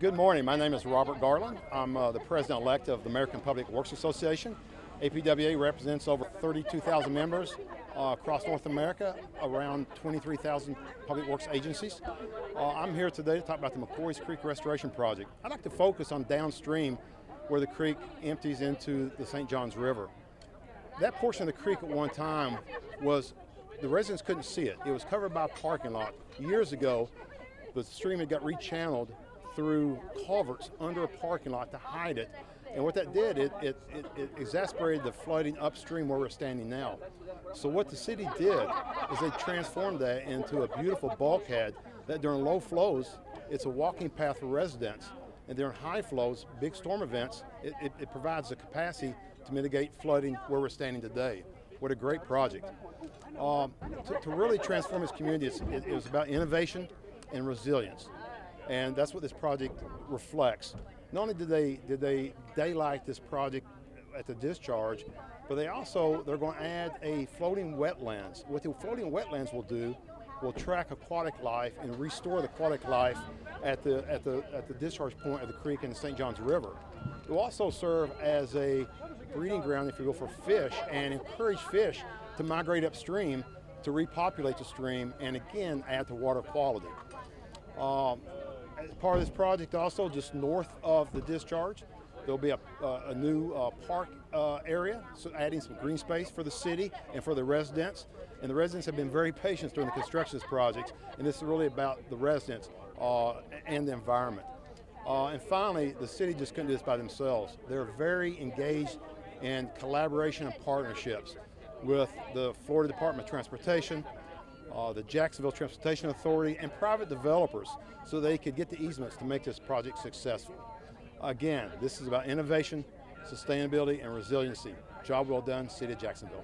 Good morning. My name is Robert Garland. I'm the president-elect of the American Public Works Association. APWA represents over 32,000 members across North America, around 23,000 public works agencies. I'm here today to talk about the McCoys Creek Restoration Project. I'd like to focus on downstream where the creek empties into the St. Johns River. That portion of the creek at one time the residents couldn't see it. It was covered by a parking lot. Years ago, the stream had got rechanneled through culverts under a parking lot to hide it. And what that did, it exacerbated the flooding upstream where we're standing now. So what the city did is they transformed that into a beautiful bulkhead that during low flows, it's a walking path for residents. And during high flows, big storm events, it provides the capacity to mitigate flooding where we're standing today. What a great project. To really transform this community, it was about innovation and resilience. And that's what this project reflects. Not only did they daylight this project at the discharge, but they're going to add a floating wetlands. What the floating wetlands will do will track aquatic life and restore the aquatic life at the discharge point of the creek in the St. Johns River. It will also serve as a breeding ground, if you will, for fish and encourage fish to migrate upstream to repopulate the stream and again add to water quality. As part of this project also, just north of the discharge, there'll be a new park area, so adding some green space for the city and for the residents. And the residents have been very patient during the construction of this project, and this is really about the residents and the environment. And finally, the city just couldn't do this by themselves. They're very engaged in collaboration and partnerships with the Florida Department of Transportation, the Jacksonville Transportation Authority, and private developers so they could get the easements to make this project successful. Again, this is about innovation, sustainability, and resiliency. Job well done, City of Jacksonville.